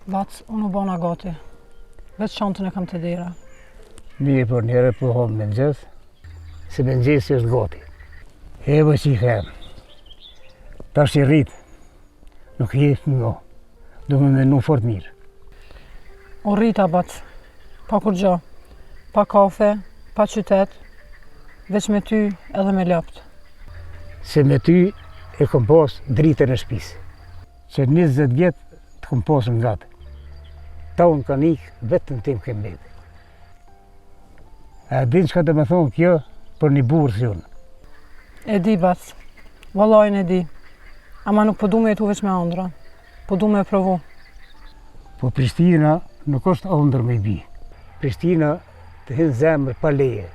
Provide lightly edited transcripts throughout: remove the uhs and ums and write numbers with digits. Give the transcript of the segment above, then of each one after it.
Bac, unë u bona gati. Veç çantën e kam të dera. Mirë, për njëre për home me nëgjes, se me nëgjesi është gati. Heve që i kërë. Ta është i rritë, nuk i jefë nga. Do me menu fort mirë. O rrita, bac. Pa kur gjo. Pa kafe, pa qytet. Veç me ty edhe me lapt. Se me ty e kom pas dritën e shpisë. Që 20 vjetë të kom pasën gatë. Ta unë kanë ikë vetëm tim kemë bete. A din që ka të me thonë kjo për një burë si unë? E di, bac. Vallajnë e di. Ama nuk po du me jetu veç me andra. Po du me provu. Po Prishtina nuk është ëndër me i bi. Prishtina të hinë zemër pa leje,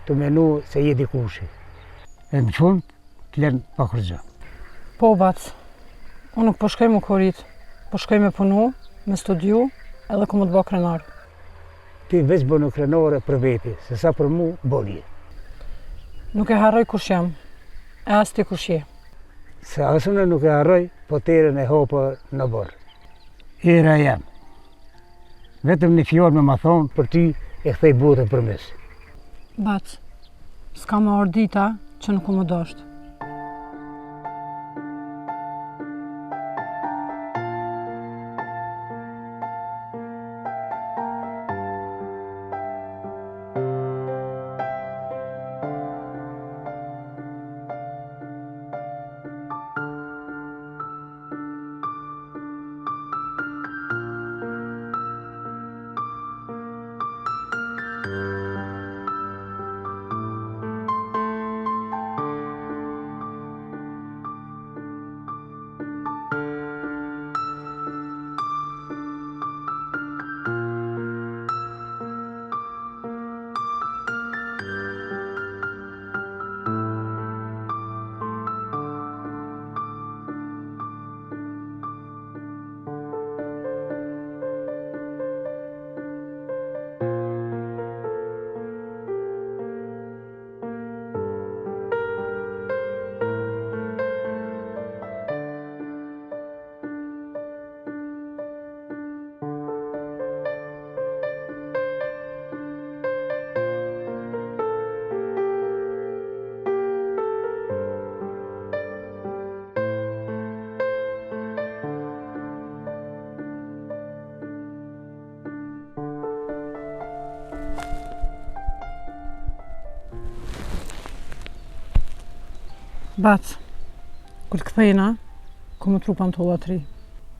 të menu se je dikushi. E në fund të lenë pa kërgjë. Po, bac. Unë nuk po shkoj më korit. Po shkoj me punu, me studiu, edhe ku më të bë krenar. Ti veç bënu krenare për veti, se sa për mu, bolje. Nuk e harroj kush jam. E as ti kush je. Se asënë nuk e harroj, po terën e hopa në bërë. Era jam. Vetëm një fjallë me ma thonë, për ty e kthej botën për mes. Bac, s'ka më orë dita që nuk u më doshtë. Bac, kur të kthejna, ku më trupan të latri.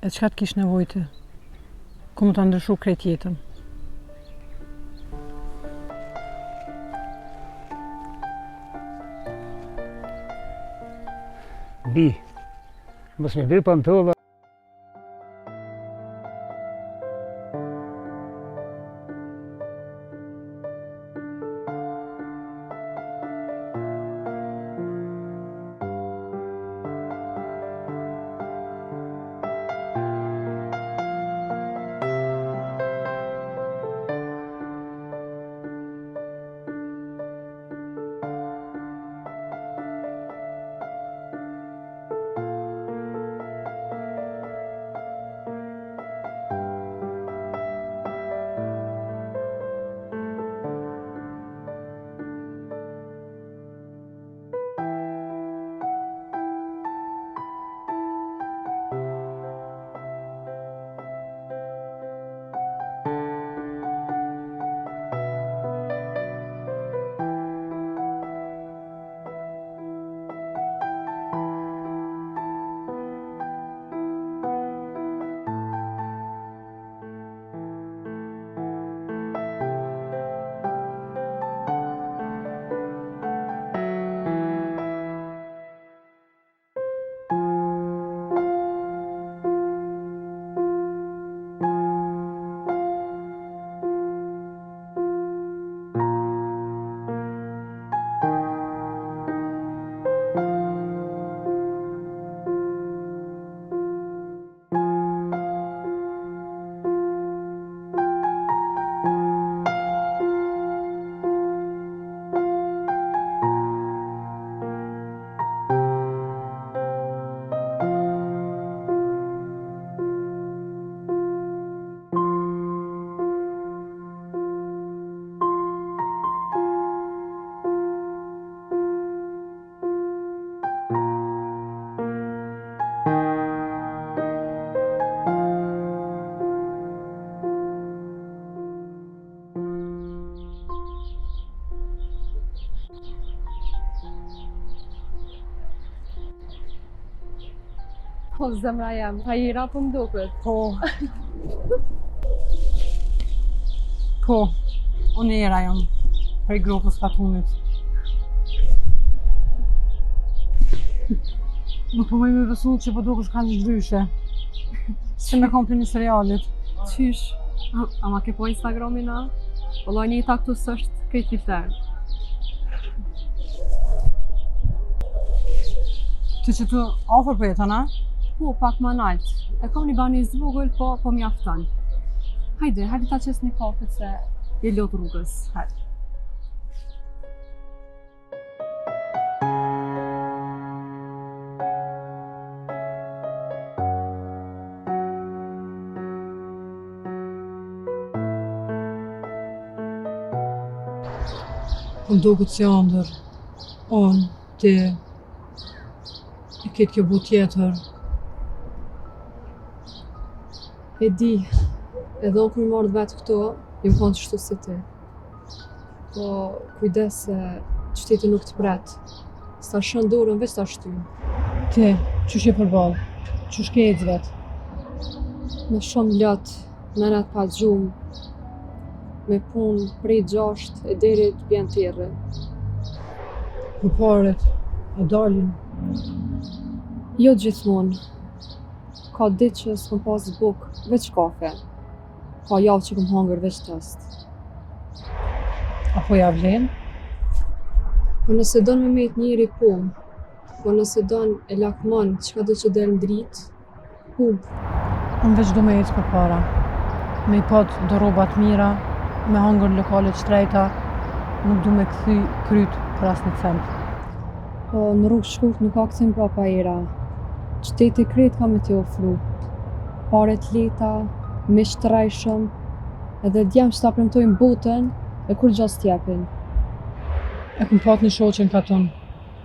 E çka të kish nevojti, ku më të ndryshu krejt jetën. Bi, mos me bërë pantolla. Po, zemra jam, hajera po m'duket. Po. Po, unë era jam prej grupës Katunit. Nuk po më me besu që po dukesh ka një ndryshe. Se me kompani serialit. Qysh? Ama ke po Instagramin na? Valla një taktus është krejt filter. Ti që tu afër për jetën, a? Po, pak ma nalt. E kam një bani zvogël, po mjafton. Hajde ta qes një kafe se je lot rrugës. Hajde. Më duket si ëndër, unë, ti, e ketë kjo bu tjetër. E di, edhe unë kur marrë vetë këto, jam konë qështu si ti. Po, kujdes se qyteti nuk të pret. S'ta shën dorën, veç ta shtynë. Ti, qysh je përballë? Qysh ke ecë vetë? Me shumë lot, në rat pa gjumë, me punë prej 6 e deri të bjen tjerë. Përparet, e dalin. Jo gjithmonë. Ka ditë që s'kom pas bukë, veç kafe. Ka javë që kom hangër veç tost. Apo ja vlen? Po nëse don me met njëri punë, po nëse don e lakmon çka do që del në dritë, hub. Unë veç do me ecë për para. Me i pot do rrobat mira, me hangër në lokale të shtrejta, nuk du me këthy kryt për asnjë cent. Po në rrugë shkurt nuk ka kthim prapa era. Qyteti krejt ka me t'i ofru. Pare t'leta, miq të rajshëm, edhe djem që ta premtojnë botën e kur gjas t'jepin. E kum pat një shoqe në Katon,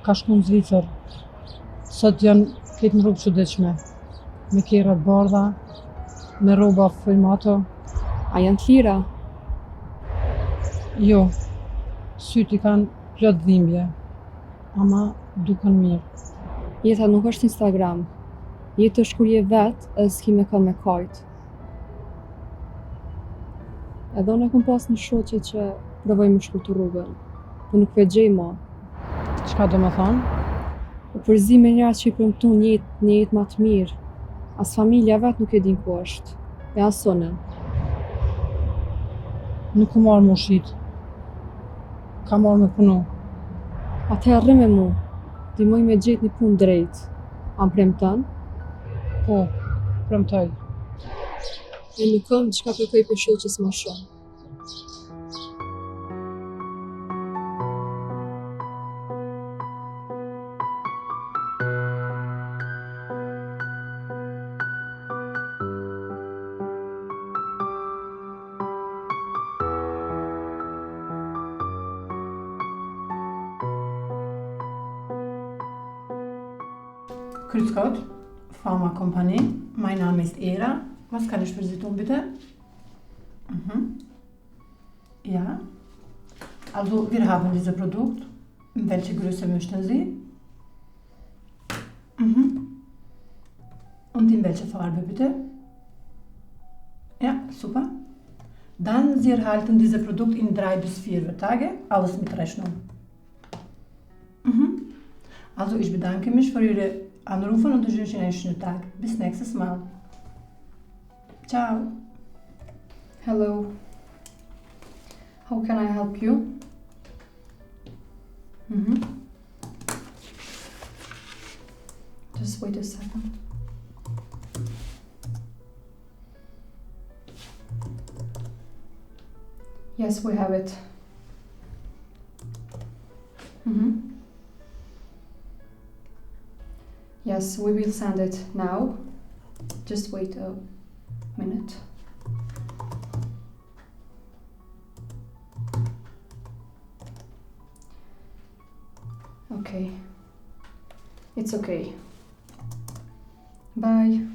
ka shku në Zvicër. Sot janë ketë në rrugë çuditshme, me kerrat bardha, me rroba frymato. A janë t'lira? Jo, syt i kanë plot dhimbje, ama duken mirë. Jeta nuk është Instagram. Jetë është kur je vetë edhe s'ki me kanë me kajt. Edhe unë e kom pas një shoqe që provoj më shkurtu rrugën, po nuk po e gjej ma. Çka do me thonë? U përzi me njerëz që i premtu një jetë ma të mirë. As familja vetë nuk e din ku është. E as une. Nuk u marrë më ushit. Ka marrë me punu. Atëherë rri me mu. Dimoj me gjetë një punë drejt. A më premton? Po, premtoj. E nuk kam çka kërkoj për shoqes ma shumë. Grüß Gott, Pharmakompanie. Mein Name ist Era. Was kann ich für Sie tun, bitte? Ja. Also, wir haben dieses Produkt. Welche Größe möchten Sie? Und in welcher Farbe, bitte? Ja, super. Dann Sie erhalten dieses Produkt in 3 bis 4 Tage, alles mit Rechnung. Also, ich bedanke mich für Ihre Anrufen und ich wünsche Ihnen einen schönen Tag. Bis nächstes Mal. Ciao. Hello. How can I help you? Just wait a second. Yes, we have it. Yes, we will send it now. Just wait a minute. Okay. It's okay. Bye.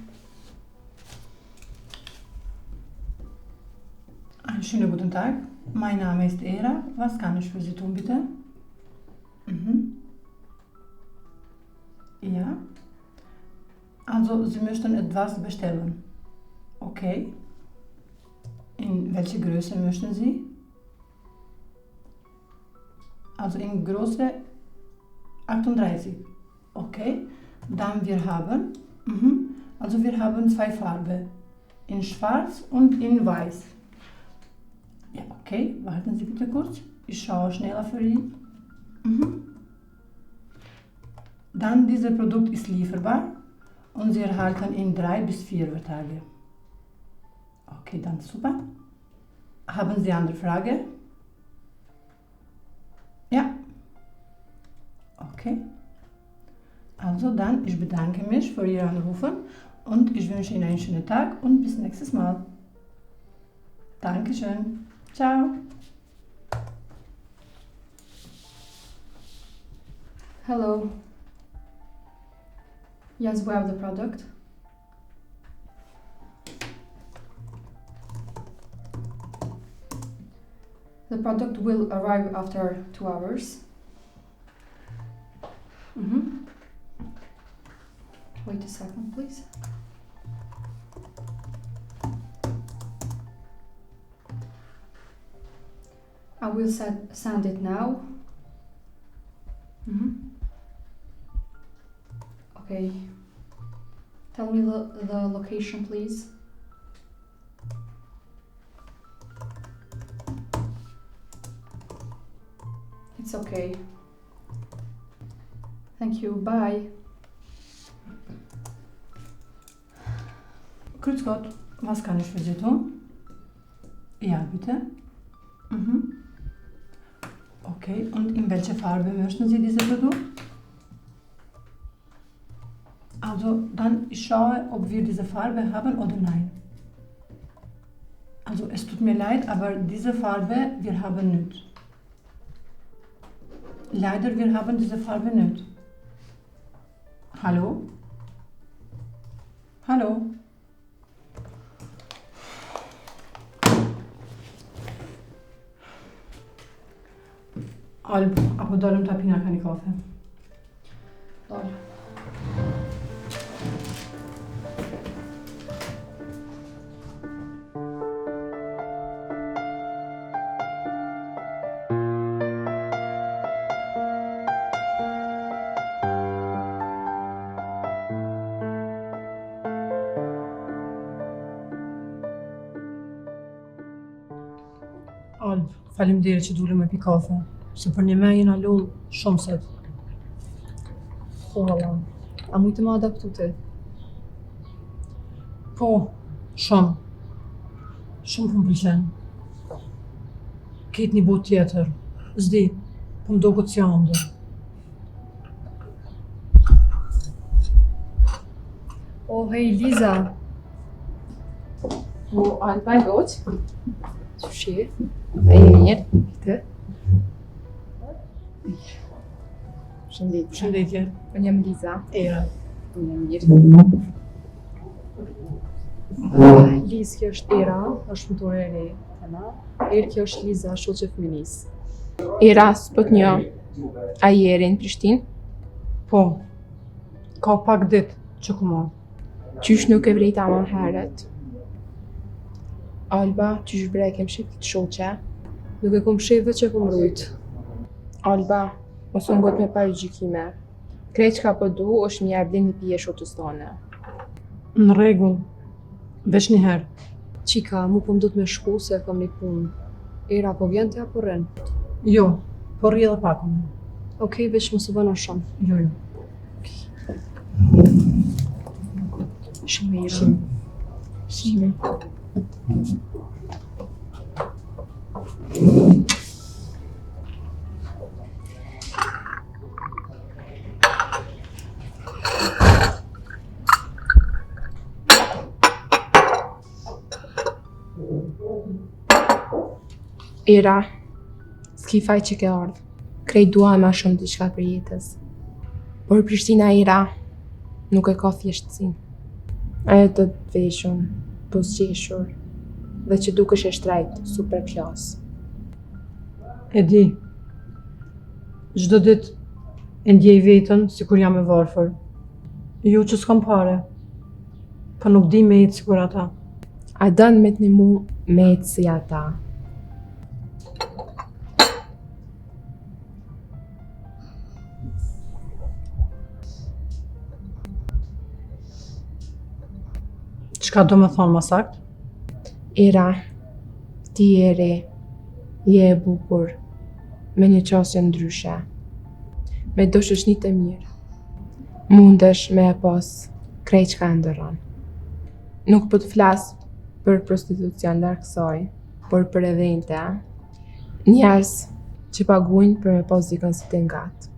Einen schönen guten Tag. Mein Name ist Era. Was kann ich für Sie tun, bitte? Ja. Also, Sie möchten etwas bestellen. Okay. In welche Größe möchten Sie? Also in Größe 38. Okay. Dann wir haben, also wir haben zwei Farben. In schwarz und in weiß. Ja, okay. Warten Sie bitte kurz. Ich schaue schneller für ihn. Dann dieses Produkt ist lieferbar und Sie erhalten in 3 bis 4 Tage. Okay, dann super. Haben Sie andere Frage? Ja. Okay. Also dann, ich bedanke mich für Ihr Anrufen und ich wünsche Ihnen einen schönen Tag und bis nächstes Mal. Dankeschön. Ciao. Hello. Yes, we have the product. The product will arrive after 2 hours. Wait a second, please. I will send it now. Okay. Tell me the location, please. It's okay. Thank you. Bye. Grüß Gott, was kann ich für Sie tun? Ja, bitte. Okay, und in welcher Farbe möchten Sie dieses Produkt? Also, dann ich schaue, ob wir diese Farbe haben oder nein. Also, es tut mir leid, aber diese Farbe wir haben nicht. Leider, wir haben diese Farbe nicht. Hallo? Hallo? Alp, apo dolëm ta pina ka një kafe. Dol. Alp, faleminderit që dulëm me pi kafe. Se për një me jena lull shumë set. Po, valla. A mujtë më adaptu ti? Po, shumë. Shumë po m'pëlqen. Ketë një botë tjetër. S'di, po m'do këtë s'jam ndër. Oh, hej, Liza. Po, Alba e goq? Që shi? E mirë. Ti? Shëndetje. Shëndetje. Unë jam Liza. Era. Unë jam mirë. Liz, kjo është Era, është mëtore e re. Erë, kjo është Liza, shoqe fëminisë. Era, s'po të njo. A i eri në Prishtinë? Po, ka pak ditë që ku marrë. Qysh nuk e vrejta më herët? Alba, qysh bre kem shqip të shoqe? Nuk e kom sheve që kom rujtë. Alba, mos unë gotë me parë gjykime. Krejt që ka po du, është mja e blin një pije shoqës tone. Në rregull. Veç një herë. Qika, mu po m'do të me shku se kam një punë. Era, po vjen të apo rren? Jo, po rri edhe pak unë. Okej, veç mos u bëna shumë. Jo. Shumë mirë. Shime. Era, s'ki faj që ke ardhë. Krejt dua ma shumë diçka për jetës. Por Prishtina Era nuk e ka thjeshtësinë. Ajo të veshur, buzëqeshur, dhe që dukesh e shtrejt, super klas. E di. Çdo ditë e ndjej veten sikur jam e varfër. Jo që s'kam pare, Po nuk di me ecë sikur ata. A dënë me t'ni mu me ecë si ata. Çka do me thonë më sakt? Ira, ti je re, je e bukur, me një qasje ndryshe, me do shoqni të mirë. Mundesh me e pas krejt çka e ndërron. Nuk po të flas për prostitucion larg kësaj, por për evente, njerëz që paguajnë për me pas dikën si të ngat.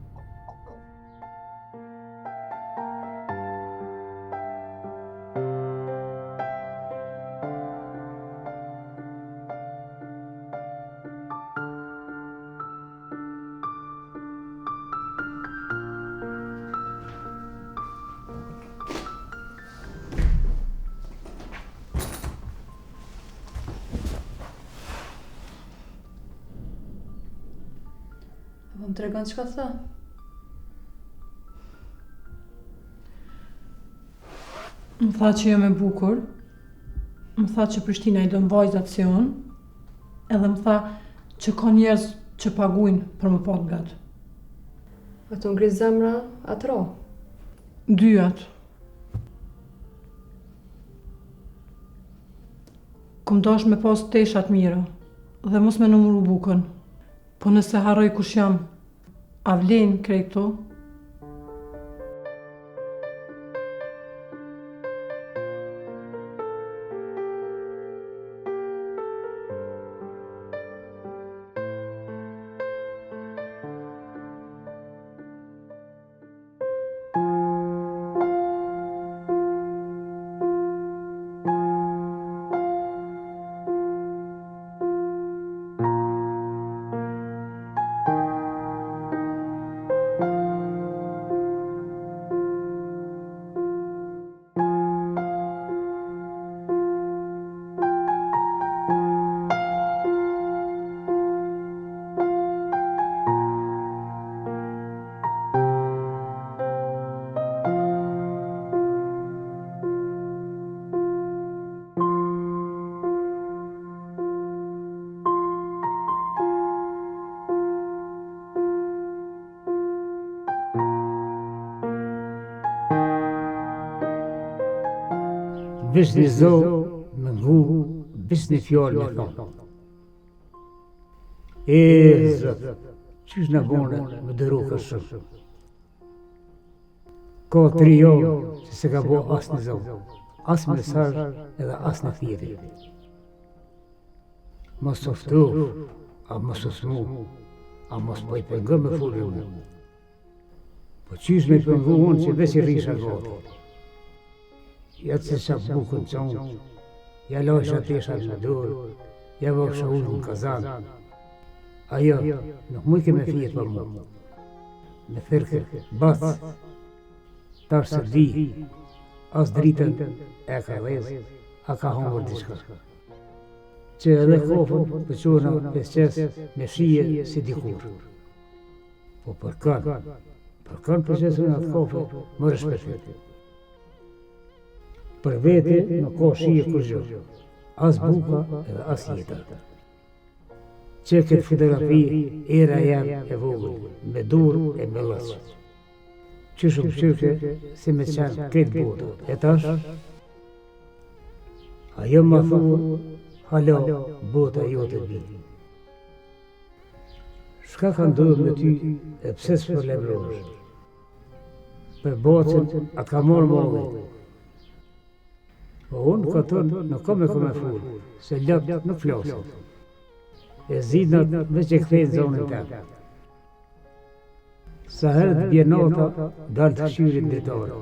Po më tregon çka tha? Më tha që jam e bukur, më tha që Prishtina i don vajzat si unë, edhe më tha që ka njerëz që paguajnë për më pat gat. Ato ngri zemra atëro. Dyat. Kum dash me pas teshat mira dhe mos me numëru bukën. Po nëse harroj kush jam, a vlen krejt këto? Veç një zohë me ngu, veç një fjallë me thonë. E, zëtë, qysh në bone me dëru kështu. Ka 3 javë që se ka bo as një zohë, as mesazh edhe as në thjeti. Mos softu, a mos osmu, a mos po i pëngë me fulli unë. Po qysh me i pëngu unë që veç i risha gati. Ja të se qa bukën qonë, ja lasha teshat në dorë, ja vëksha ullë në kazanë. Ajo, nuk mujke me fijet për mu. Me thërke, bath, tash se di, as dritën e ka dhez, a ka hongër diçka. Që edhe kofën për qona pesqes me shije si dikur. Po për kanë pesqesën atë kofë, më respektit. Për vete nuk ka shije kurrë, as buka edhe as jeta. Që këtë fotografi era jam e vogël, me durë e me lëç. Që shumë qyrke si me qanë këtë botë, e tash? Ajo më thua, halo, bota jo të bi. Shka ka ndodhur me ty e pse s'po lebrosh? Për botën atë ka morë molli. Po unë këtën nuk kam e këmë full, se lëpt nuk flasin. E zidnat veç e kthejnë zonën tëmë. Sa herë të bje nota, dalë të shqyrin dritarë.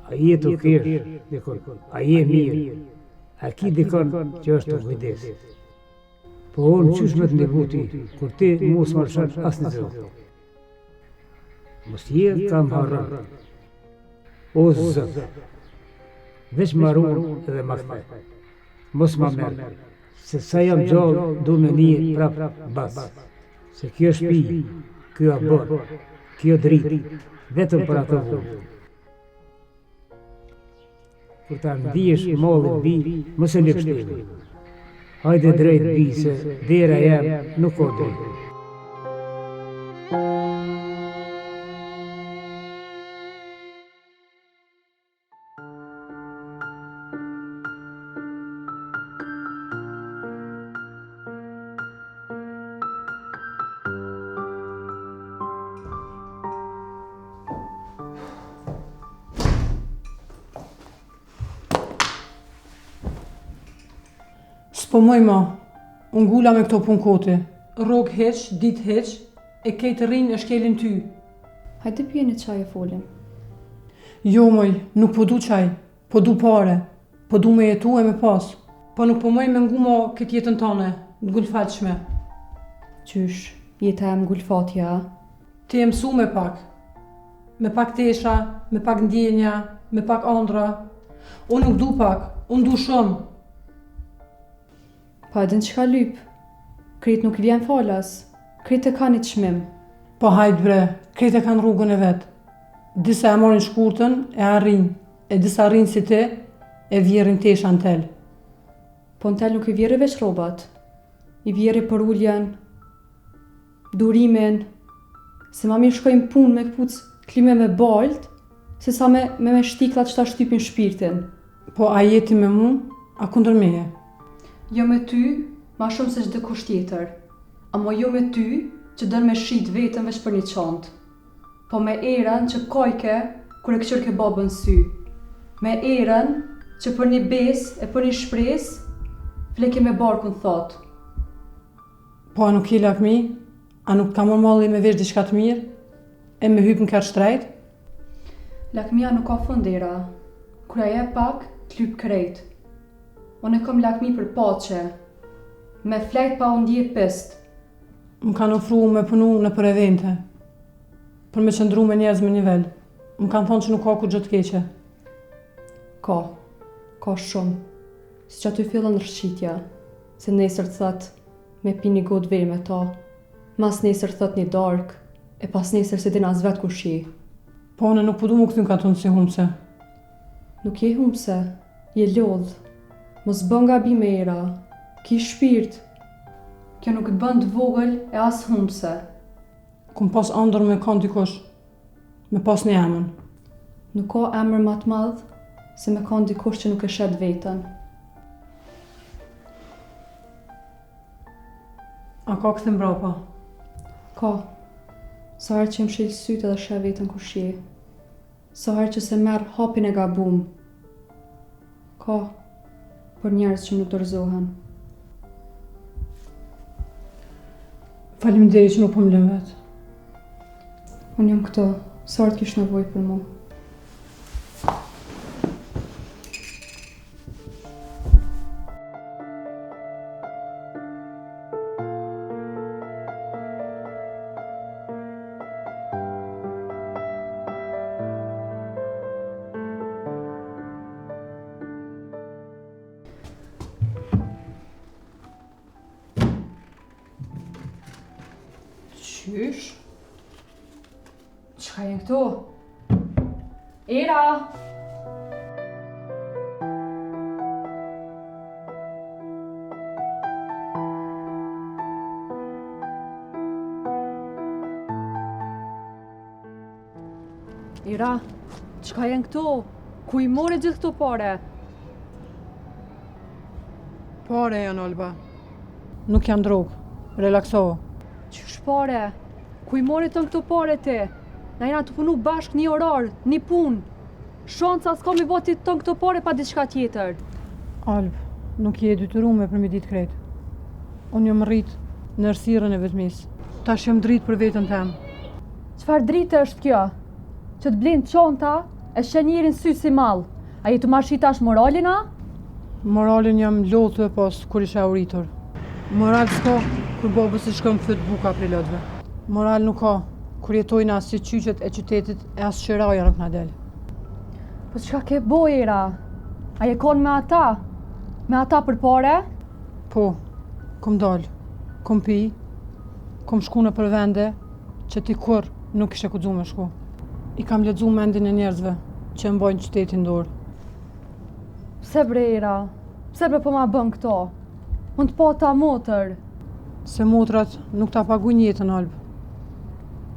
A je të kesh, dikon, a je mirë, a ki dikon që është të kujdes. Po unë qysh me të ndivuti, kur ti mos marshan as në zonë. Mos je kam harën. O zëtë. Veç marun edhe ma kthe. Mos ma merë, se sa jam gjallë du me një prap bas. Se kjo shpi, kjo abon, kjo dritë, vetëm për ato vullë. Kur ta ndihesh mollin bi, mos e lëp shtëpin. Hajde drejt bi se dera jam nuk ka drejt. S'po moj ma, unë gula me këto pun koti. Rrog heq, dit heq, e kejtë rrinj e shkelin ty. Hajde pjeni qaj e folim. Jo moj, nuk po du qaj, po du pare, po du me jetu e me pas. Po nuk po moj me ngu mo këtë jetën tane, ngulfatshme. Qysh, jeta e ngulfatja, Ti e mësu me pak tesha, me pak ndjenja, me pak andra. Unë nuk du pak, unë du shumë. pa edhe në qka lyp. Kret nuk i vjen falas, kret e ka një çmim. Po hajt bre, krejt e kanë rrugën e vetë. Disa e morin shkurtën e arrin, e disa arrin si ti e vjerin tesha në tel. Po në tel nuk i vjeri veç robat, i vjeri për ulljen, durimin, se ma mirë shkojmë punë me këpuc klime me balt, se sa me shtiklat që ta shtypin shpirtin. Po a jeti me mu, a kundër meje? Jo me ty, ma shumë se çdo kusht tjetër, amo jo me ty që dën me shit vetën veç për një çantë. Po me erën që kojke kur e këqyr ke babën sy. Me erën që për një besë e për një shpresë fleke me barkun thot. Po a nuk je lakmi? A nuk ka mor malli me vesh diçka të mirë? E me hyp në kërë shtrejt? Lakmia nuk ka fundera. Kur aje pak, t'lyp krejt. Unë e kom lakmi për pache. Me flejt pa unë ndje pist. Më kanë ofru me punu në për evente. Për me qëndru me njerëz me nivel. Më kanë thonë që nuk ka kur gjë të keqe. Ka shumë. Si që aty fillon rëshqitja. Se nesër thët me pi një gotë vej me ta. Mas nesër thët një dark. E pas nesër se din as vetë ku shi. Po unë nuk po du më këtyn ka tonë si humse. Nuk je humse, je lodh. Mos bën gabim me era. Ki shpirt. Kjo nuk të bën të vogël e as humse. Kum pas andër me kanë dikush. Me pas një emën. Nuk ka emër më të madh se me kanë dikush që nuk e shet veten. A ka këthim brapa? Ka. Sa herë që më shil sytë edhe sheh veten ku shi. Sa herë që se merr hapin e gabum. Ka. Për njerëz që nuk dorëzohen. Faleminderit që nuk po më lëm vetë. Unë jam këto, sa herë kish nevojë për mua. Qysh? Çka janë këto? Era! Era, çka janë këto? Ku i more gjithë këto pare? Pare janë, Olba. Nuk janë drogë. Relaksoho. Qysh pare? Ku i mori të në këto pare ti? Na jena të punu bashk një orar, një pun. Shanca s'ka mi boti të në këto pare pa diçka tjetër. Alb, nuk je detyruar për mi ditë krejt. Unë jam rrit në errësirën e vetmis. Tash jam dritë për veten tem. Çfarë drite është kjo? Që të blinë çonta e shenjirin sy si mall. A je të marshitash moralin, a? Moralin jam lodhë e pas kur isha uritur. Moral s'ka kur babës i shkon fyt buka për lotëve. Moral nuk ka kur jetojnë as si qyqet e qytetit e as qiraja nuk na del. Po çka ke bojera? A je kon me ata? Me ata për pare? Po, kom dal, kom pi, kom shku në për vende që ti kur nuk ishe kuxu me shku. I kam lexu mendin e njerëzve që mbajnë qytetin dorë. Pse bre Ira? Pse bre po ma bën këto? Unë të po ta motër. Se motrat nuk ta paguajnë jetën, Alb.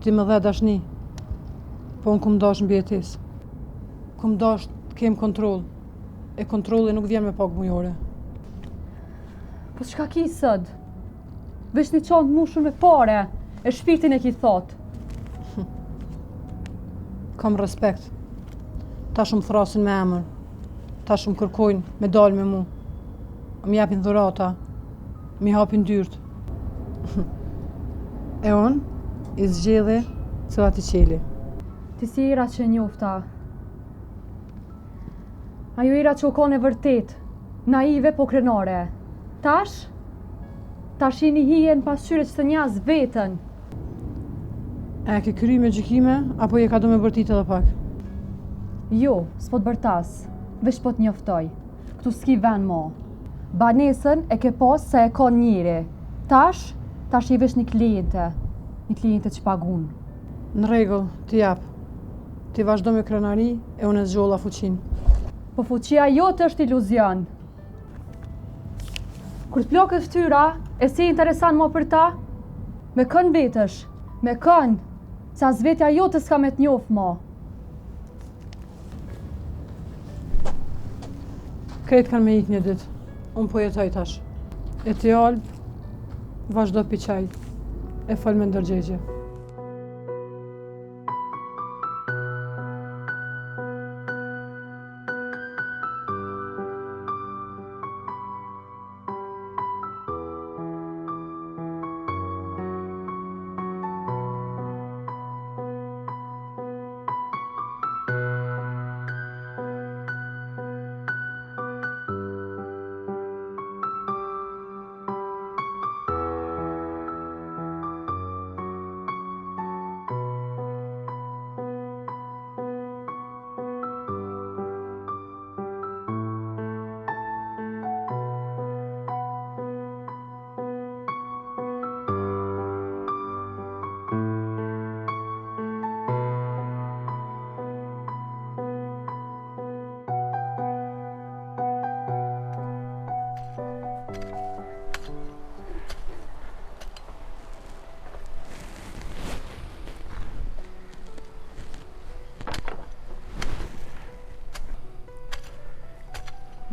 Ti më dhe dashni, po unë kum dash mbijetis. Kum dash të kem kontroll, e kontrolli nuk vjen me pagë mujore. Po çka ki sot? Vesh një çantë mushur me pare, e shpirtin e ki thot. Kam respekt. Tash më thrasin me emër. Tash më kërkojnë me dalë me mu. Më japin dhurata, më hapin dyrt. E unë i zgjedhi cilat i qeli. Ti si Ira që njofta. Ajo Ira që u kone vërtet, naive po krenare. Tash i një hien pasqyre që të njas vetën. E ke kry me gjykime, apo je ka do me bërtit edhe pak? Jo, s'po të bërtas, veç po të njoftoj. Këtu s'ki ven mo. Banesën e ke pas se e ka njëri. Tash i vesh një kliente që pagun. Në rregull, ti jap. Ti vazhdo me krenari e unë e zgjolla fuqin. Po fuqia jote është iluzion. Kur të plakët ftyra, e si interesan mo për ta? Me kën vetësh, me kën, se as vetja jote s'ka me t'njof mo. Kretë kanë me ik një ditë, unë po jetoj tash. E ti Alb, vazhdo pi qaj, e fol me ndërgjegje.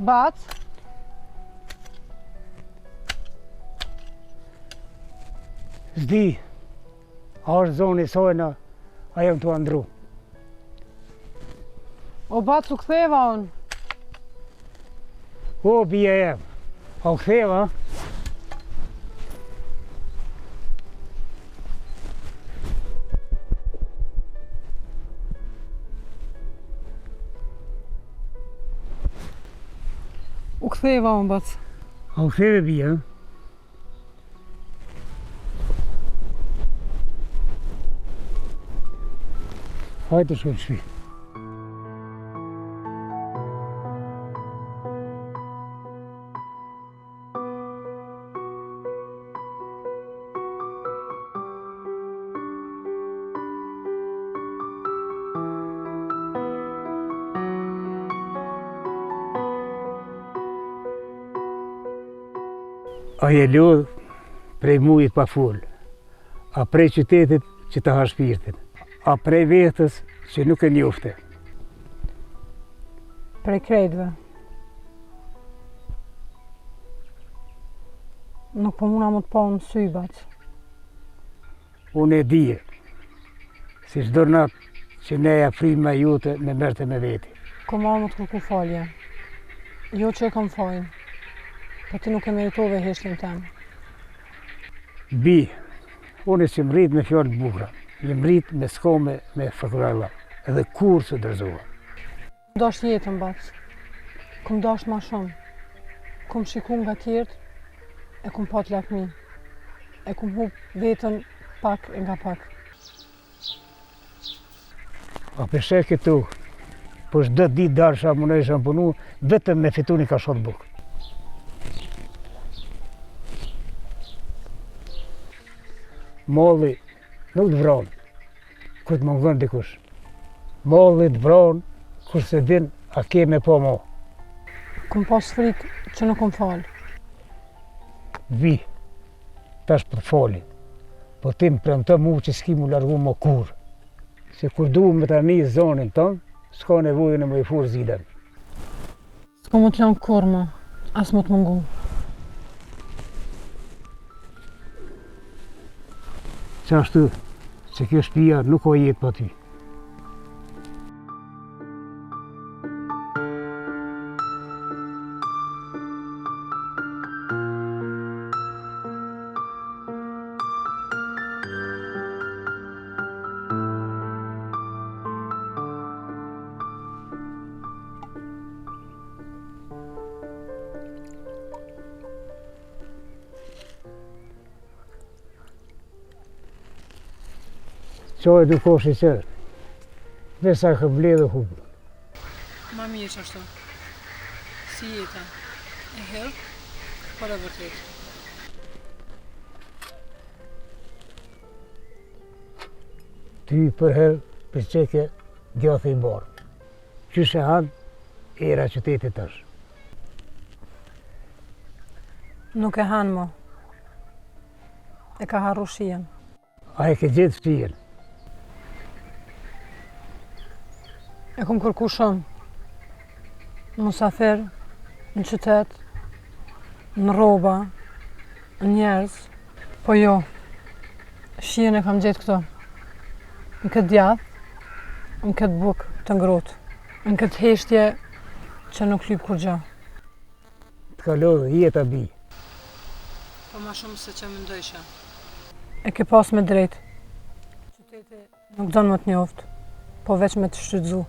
Bac, Zdi, a është zoni sojna, a jem të andru. o Bac u ktheva unë. O, bia jem, a u ktheva? U ktheva unë, Bac. A u ktheve bia? Hajde të shkojmë shpi. A je lodh prej mujit pa fol, a prej qytetit që të ha shpirtin, a prej vetës që nuk e njofte. Prej krejtve. Nuk po muna më të pa në sy, Bac. Unë e dije, si çdo natë që neja frima jote me merte me veti. Ko marrë më të kërku falje. Jo që e kam fajnë, po ti nuk e meritove heshtin temë. Bi, unë që më rrit me fjallë bukra, më rrit me skome me fakuralla, edhe kur së dërzova. Dash jetën, Bac. Kum dash ma shumë. Kum shiku nga tjertë, e kum pat lakmi. E kum hup vetën pak e nga pak. A peshe këtu, po çdo ditë darsha më nesha punu, vetëm me fitu një kashot bukë. Molli nuk të vronë, kur të mungon dikush. Molli të vronë, kur se din, a ke me po mo. Kom pas frikë që nuk kom falë. Vi, tash për fali, po ti më premto mu që s'ki mu largu më kur. Se kur duhem me tani zonin ton, s'ka nevojën e më i fur ziden. S'ko më t'lanë kur më, as më t'mungu. Qashtu, se kjo shtëpia nuk ka jetë pa ty. Qaj du kosh I qërë, vesa ka bledhe hubë. Ma mirë që ashtu. Si jeta. E herë, por e vërtet. Ty për herë për qeke gjathë I barë. Qyshe hanë, era qytetit tash. Nuk e hanë mo. E ka harru shien. A e ke gjithë shien. E kom kërku shumë. Musafer, në qytet, në rroba, në njerëz. Po jo, shien e kam gjetë këto. Në këtë djathë, në këtë bukë të ngrotë. Në këtë heshtje që nuk lyp kur gjë. Të kalodhë jeta bi. Po ma shumë se që më ndojshë. E ke pas me drejtë. Qyteti nuk donë më të njoftë, po veç me të shqytzu.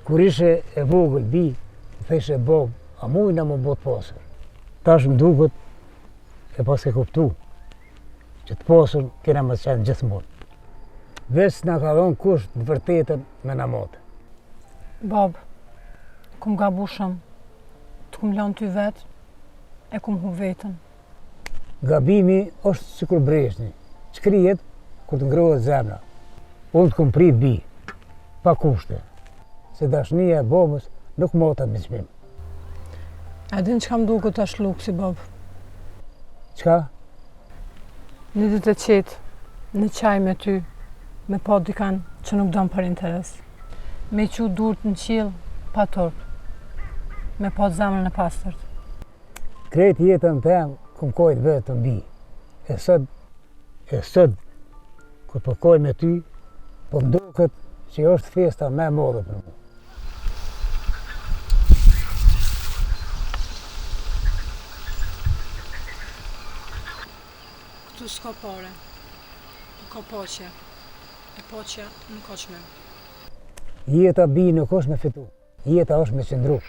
Kur ishe e vogël bi, theshe bab, a mujna më bot pasër. Tash më duket e pas ke kuptu, që të pasër kena më qenë gjithmonë. Veç nga ka dhonë kusht në vërtetën me namate. Bab, kum gabu shumë, të kum lanë ty vetë, e kum hu vetën. Gabimi është si kur breshni, që krijet kur të ngrohet zemra. Unë të kum prit bi, pa kushte, se dashnia e babës nuk matet me çmim. A din që kam duket tash luksi, bab? Qka? Një ditë e qetë, në qaj me ty, me pa dikan që nuk dam për interes. Me qu durët në qiell, pa torp. Me pa zemrën e pastërt. Krejt jetën tem, kum kojt vetëm bi. E sot, kur po koj me ty, po mduket që është festa me modhe për mu. Këtu s'ka pare, ka paqe, e paqja nuk ka çmim. Jeta bi nuk është me fitu, jeta është me qëndru.